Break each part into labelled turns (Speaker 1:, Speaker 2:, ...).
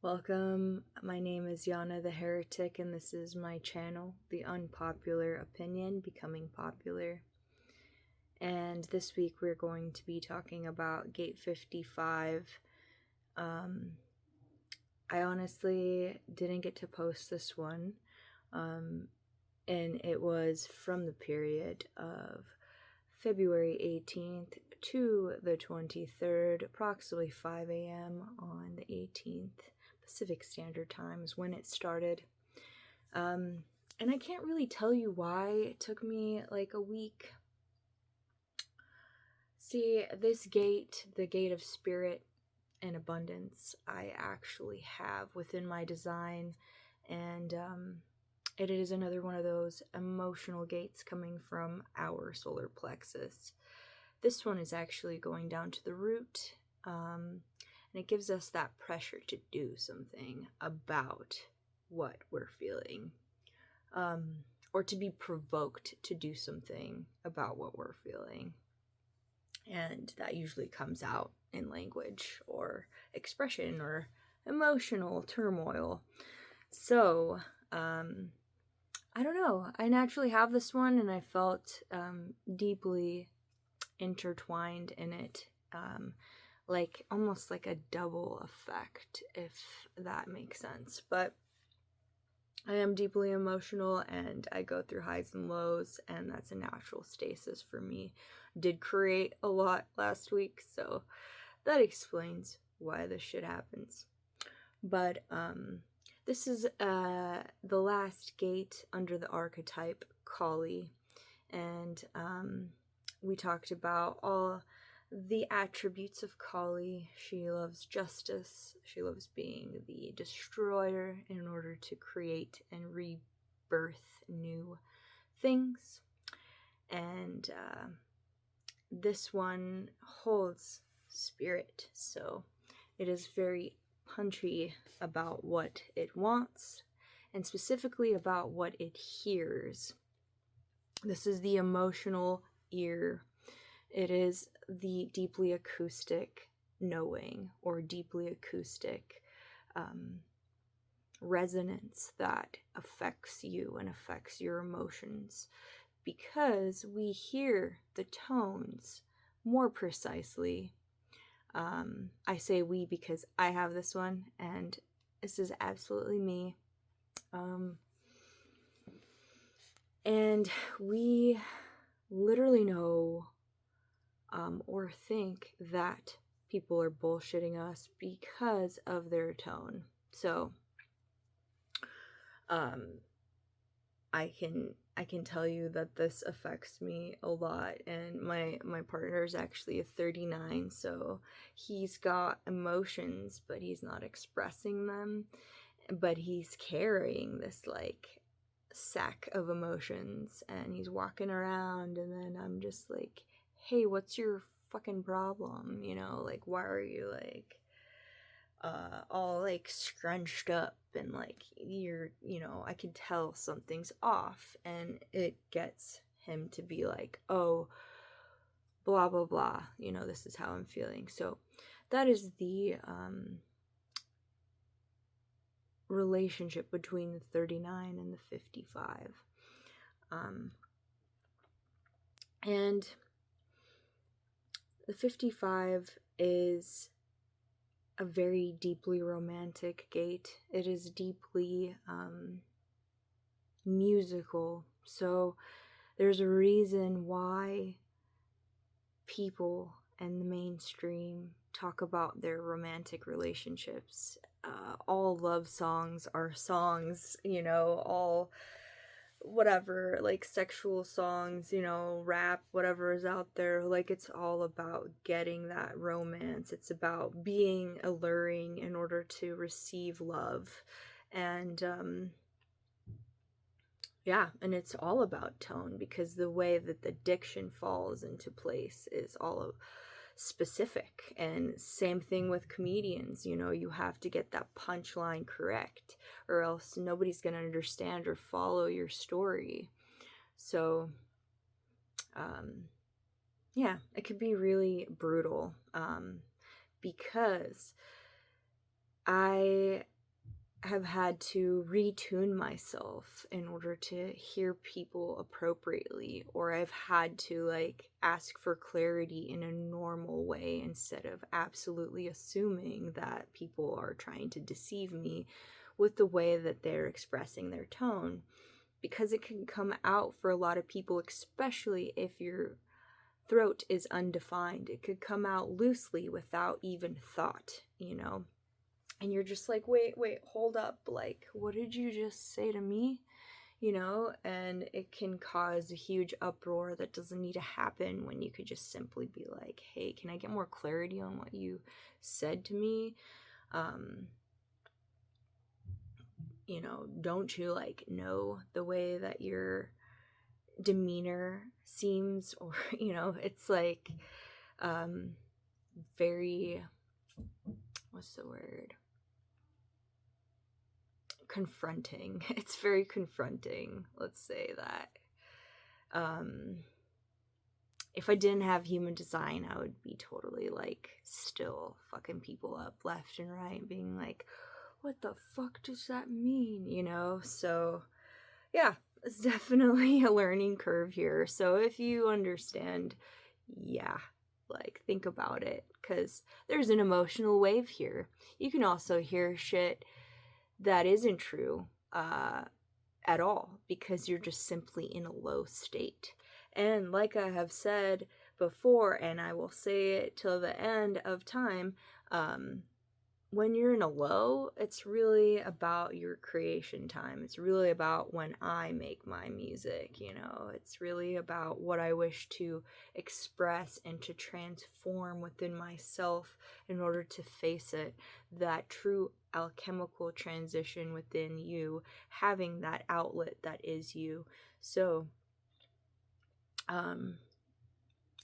Speaker 1: Welcome, my name is Yana the Heretic, and this is my channel, The Unpopular Opinion Becoming Popular. And this week we're going to be talking about Gate 55. I honestly didn't get to post this one, and it was from the period of February 18th to the 23rd, approximately 5 a.m. on the 18th. Pacific Standard Time is when it started. And I can't really tell you why it took me like a week. See, this gate, the gate of spirit and abundance, I actually have within my design, and it is another one of those emotional gates coming from our solar plexus. This one is actually going down to the root, and it gives us that pressure to do something about what we're feeling, or to be provoked to do something about what we're feeling. And that usually comes out in language or expression or emotional turmoil. So, I don't know. I naturally have this one, and I felt deeply intertwined in it. Like almost like a double effect, if that makes sense. But I am deeply emotional, and I go through highs and lows, and that's a natural stasis for me. Did create a lot last week, so that explains why this shit happens. But this is the last gate under the archetype Kali, and we talked about all the attributes of Kali. She loves justice. She loves being the destroyer in order to create and rebirth new things. And this one holds spirit, so it is very punchy about what it wants, and specifically about what it hears. This is the emotional ear. It is the deeply acoustic knowing, or deeply acoustic resonance that affects you and affects your emotions, because we hear the tones more precisely. I say we because I have this one, and this is absolutely me. And we literally know or think that people are bullshitting us because of their tone. So I can tell you that this affects me a lot, and my partner is actually a 39, so he's got emotions, but he's not expressing them, but he's carrying this like sack of emotions, and he's walking around, and then I'm just like, hey, what's your fucking problem? You know, like, why are you like all like scrunched up, and like I can tell something's off, and it gets him to be like, oh, blah blah blah, this is how I'm feeling. So that is the relationship between the 39 and the 55. And the 55 is a very deeply romantic gate. It is deeply musical. So there's a reason why people in the mainstream talk about their romantic relationships. All love songs are songs, all whatever, like sexual songs, rap, whatever is out there, like it's all about getting that romance. It's about being alluring in order to receive love. And yeah, and it's all about tone, because the way that the diction falls into place is all specific. And same thing with comedians, you have to get that punchline correct, or else nobody's going to understand or follow your story. So yeah, it could be really brutal, because I have had to retune myself in order to hear people appropriately, or I've had to like ask for clarity in a normal way instead of absolutely assuming that people are trying to deceive me with the way that they're expressing their tone, because it can come out for a lot of people, especially if your throat is undefined. It could come out loosely without even thought, you know? And you're just like, wait, hold up. Like, what did you just say to me? You know? And it can cause a huge uproar that doesn't need to happen when you could just simply be like, hey, can I get more clarity on what you said to me? You know, don't you like know the way that your demeanor seems? Or, you know, it's like very, what's the word? Confronting. It's very confronting, let's say that. If I didn't have human design, I would be totally like still fucking people up left and right, being like, what the fuck does that mean, you know? So yeah, it's definitely a learning curve here. So if you understand, yeah, like think about it, because there's an emotional wave here. You can also hear shit that isn't true at all, because you're just simply in a low state. And like I have said before, and I will say it till the end of time, when you're in a low, it's really about your creation time. It's really about when I make my music, you know. It's really about what I wish to express and to transform within myself in order to face it. That true alchemical transition within you, having that outlet that is you. So,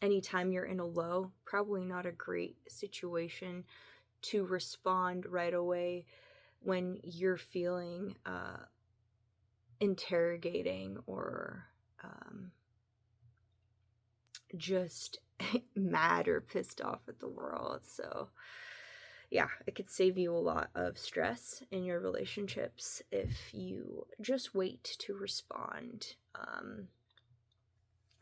Speaker 1: anytime you're in a low, probably not a great situation to respond right away when you're feeling interrogating or just mad or pissed off at the world. So yeah, it could save you a lot of stress in your relationships if you just wait to respond.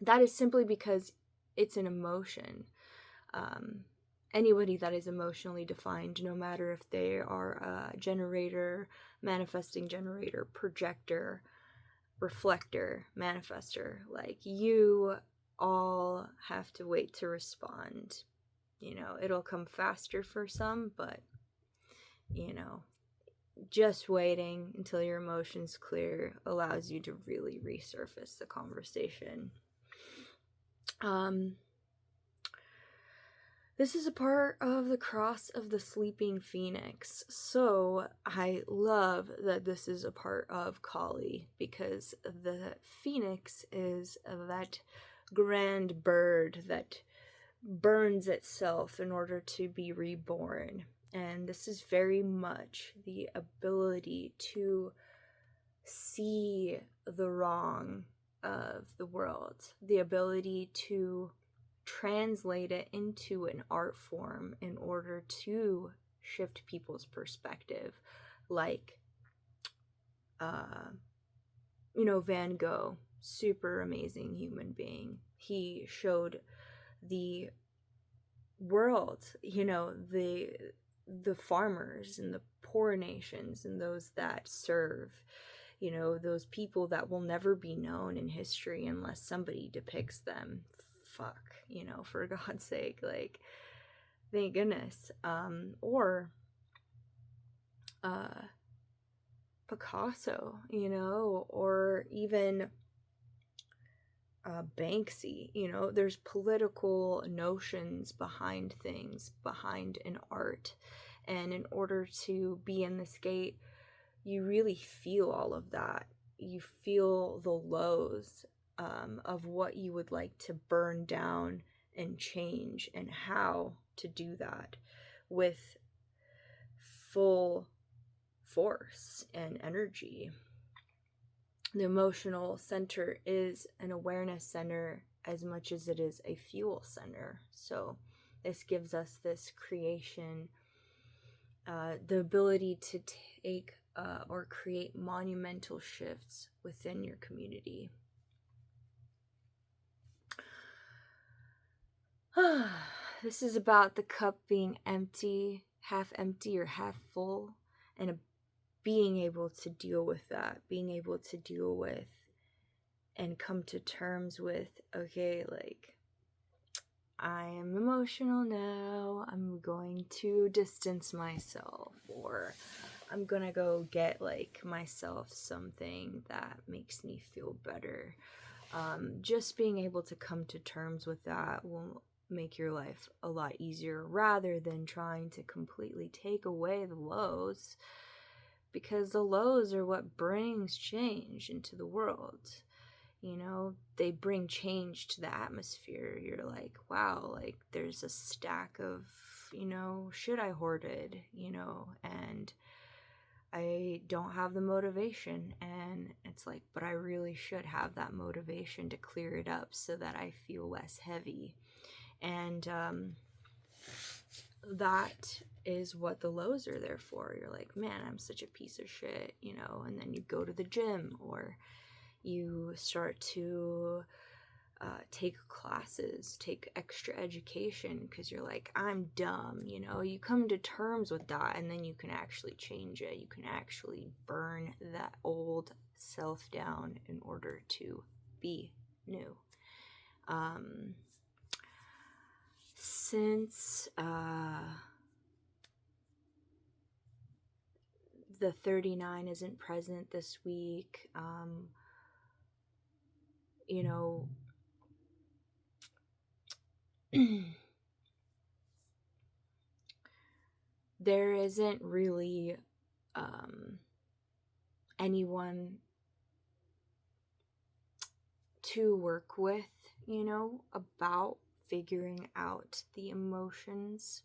Speaker 1: That is simply because it's an emotion. Anybody that is emotionally defined, no matter if they are a generator, manifesting generator, projector, reflector, manifester, like, you all have to wait to respond. You know, it'll come faster for some, but, you know, just waiting until your emotions clear allows you to really resurface the conversation. This is a part of the cross of the sleeping phoenix. So I love that this is a part of Kali, because the phoenix is that grand bird that burns itself in order to be reborn. And this is very much the ability to see the wrong of the world, the ability to translate it into an art form in order to shift people's perspective. Like, you know, Van Gogh, super amazing human being. He showed the world, you know, the farmers and the poor nations and those that serve, you know, those people that will never be known in history unless somebody depicts them. Fuck, you know, for God's sake, like, thank goodness. Or Picasso, you know, or even Banksy. You know, there's political notions behind things, behind an art, and in order to be in this gate, you really feel all of that. You feel the lows of what you would like to burn down and change, and how to do that with full force and energy. The emotional center is an awareness center as much as it is a fuel center. So this gives us this creation, the ability to take or create monumental shifts within your community. This is about the cup being empty, half empty or half full, and being able to deal with that, being able to deal with and come to terms with, okay, like, I am emotional now, I'm going to distance myself, or I'm gonna go get like myself something that makes me feel better. Just being able to come to terms with that will make your life a lot easier, rather than trying to completely take away the lows, because the lows are what brings change into the world. You know, they bring change to the atmosphere. You're like, wow, like there's a stack of, you know, shit I hoarded, you know, and I don't have the motivation. And it's like, but I really should have that motivation to clear it up so that I feel less heavy. And that is what the lows are there for. You're like, man, I'm such a piece of shit, you know, and then you go to the gym, or you start to take classes, take extra education, because you're like, I'm dumb, you know. You come to terms with that, and then you can actually change it. You can actually burn that old self down in order to be new. Since the 39 isn't present this week, you know, there isn't really anyone to work with, you know, about figuring out the emotions.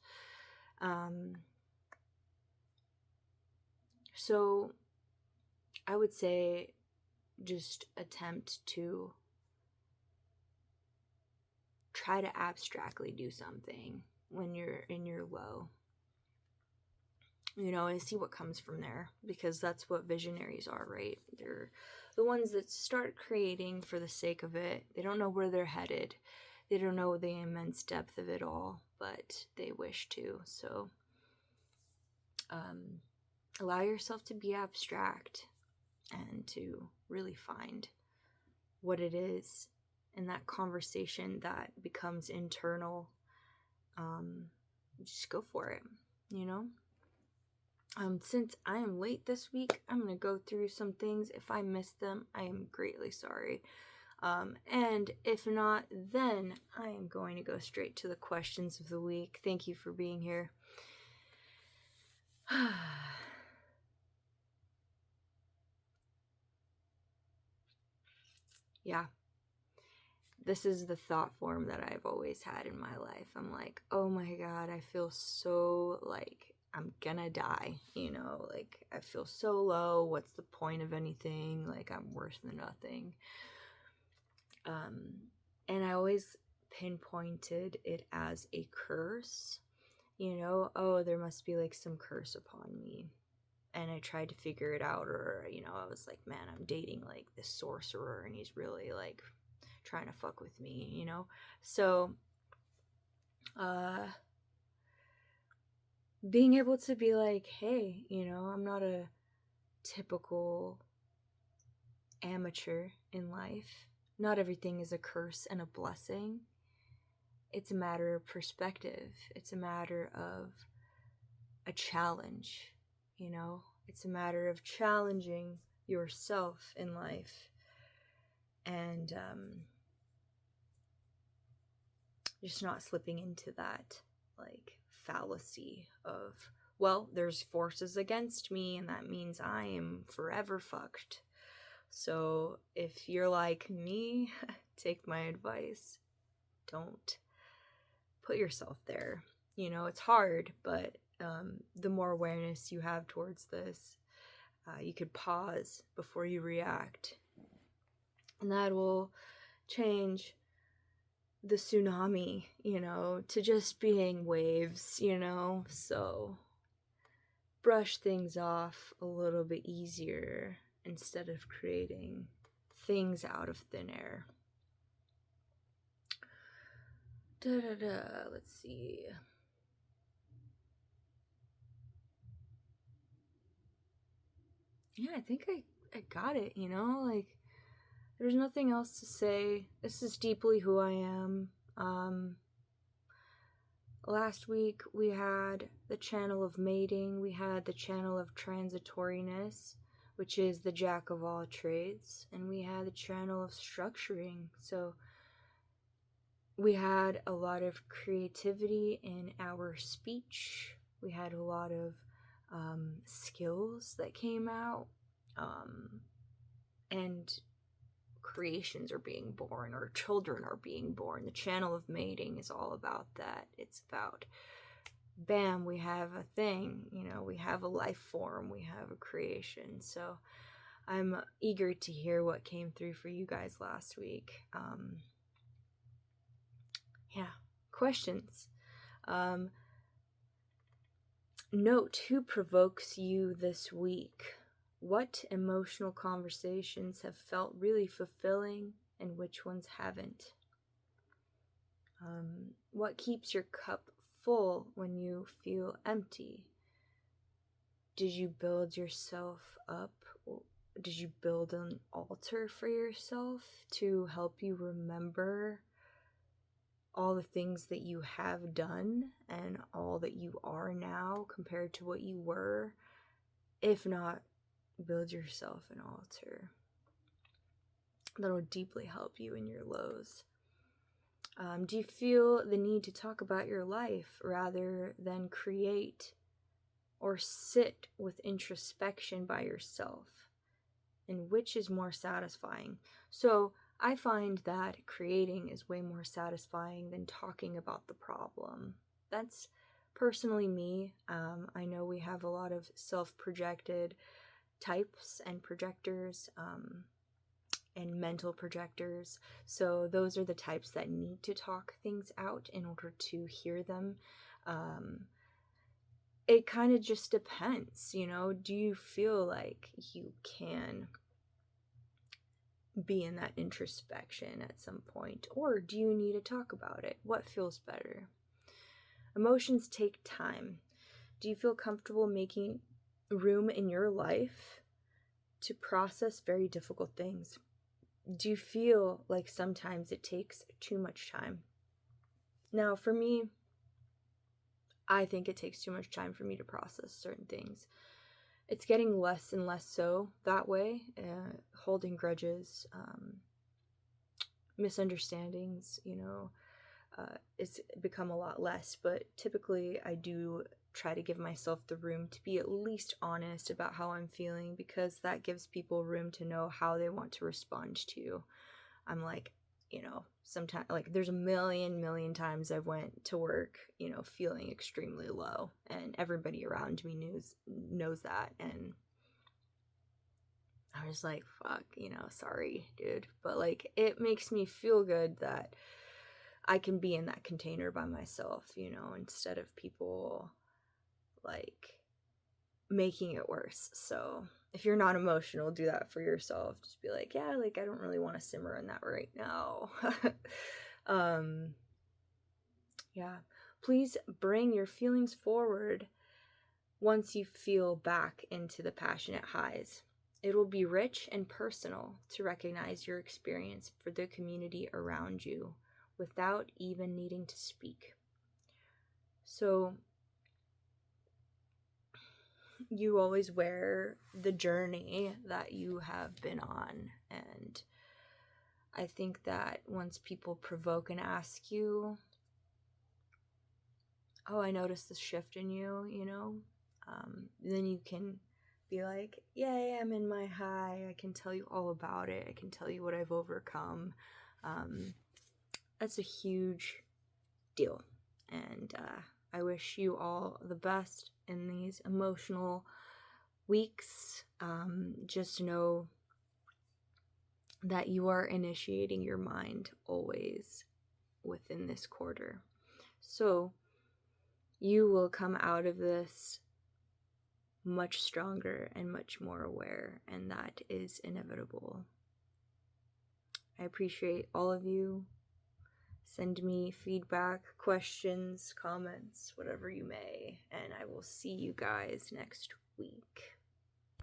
Speaker 1: So I would say just attempt to try to abstractly do something when you're in your low, you know, and see what comes from there, because that's what visionaries are, right? They're the ones that start creating for the sake of it. They don't know where they're headed. They don't know the immense depth of it all, but they wish to. So allow yourself to be abstract and to really find what it is in that conversation that becomes internal. Just go for it, you know? Since I am late this week, I'm going to go through some things. If I missed them, I am greatly sorry. And if not, then I am going to go straight to the questions of the week. Thank you for being here. Yeah. This is the thought form that I've always had in my life. I'm like, oh my God, I feel so like I'm gonna die, you know, like I feel so low. What's the point of anything? Like I'm worse than nothing. And I always pinpointed it as a curse, you know, oh, there must be like some curse upon me. And I tried to figure it out, or, you know, I was like, man, I'm dating like this sorcerer and he's really like trying to fuck with me, you know? So, being able to be like, hey, you know, I'm not a typical amateur in life. Not everything is a curse and a blessing. It's a matter of perspective. It's a matter of a challenge, you know? It's a matter of challenging yourself in life. And just not slipping into that, like, fallacy of, well, there's forces against me, and that means I am forever fucked. So if you're like me, take my advice. Don't put yourself there. You know, it's hard, but the more awareness you have towards this, you could pause before you react. And that will change the tsunami, you know, to just being waves, you know. So brush things off a little bit easier instead of creating things out of thin air. Let's see. Yeah, I think I got it, you know? Like, there's nothing else to say. This is deeply who I am. Last week we had the channel of mating, we had the channel of transitoriness, which is the jack of all trades, and we had the channel of structuring. So we had a lot of creativity in our speech. We had a lot of skills that came out, and creations are being born, or children are being born. The channel of mating is all about that. It's about, bam, we have a thing, you know, we have a life form, we have a creation. So I'm eager to hear what came through for you guys last week. Yeah, questions. Note who provokes you this week. What emotional conversations have felt really fulfilling and which ones haven't? What keeps your cup full when you feel empty? Did you build yourself up? Did you build an altar for yourself to help you remember all the things that you have done and all that you are now compared to what you were? If not, build yourself an altar. That'll deeply help you in your lows. Do you feel the need to talk about your life rather than create or sit with introspection by yourself? And which is more satisfying? So I find that creating is way more satisfying than talking about the problem. That's personally me. I know we have a lot of self-projected types and projectors, and mental projectors. So those are the types that need to talk things out in order to hear them. It kind of just depends, you know. Do you feel like you can be in that introspection at some point, or do you need to talk about it? What feels better? Emotions take time. Do you feel comfortable making room in your life to process very difficult things? Do you feel like sometimes it takes too much time? Now, for me, I think it takes too much time for me to process certain things. It's getting less and less so that way. Holding grudges, misunderstandings, you know, it's become a lot less. But typically I do try to give myself the room to be at least honest about how I'm feeling, because that gives people room to know how they want to respond to you. I'm like, you know, sometimes, like, there's a million times I've went to work, you know, feeling extremely low, and everybody around me knows that, and I was like, fuck, you know, sorry, dude. But like, it makes me feel good that I can be in that container by myself, you know, instead of people like making it worse. So if you're not emotional, do that for yourself. Just be like, yeah, like, I don't really want to simmer in that right now. Yeah. Please bring your feelings forward once you feel back into the passionate highs. It will be rich and personal to recognize your experience for the community around you without even needing to speak. So you always wear the journey that you have been on, and I think that once people provoke and ask you, oh, I noticed this shift in you, you know, then you can be like, yay, I'm in my high. I can tell you all about it. I can tell you what I've overcome. That's a huge deal. And I wish you all the best in these emotional weeks. Just know that you are initiating your mind always within this quarter. So you will come out of this much stronger and much more aware, and that is inevitable. I appreciate all of you. Send me feedback, questions, comments, whatever you may, and I will see you guys next week.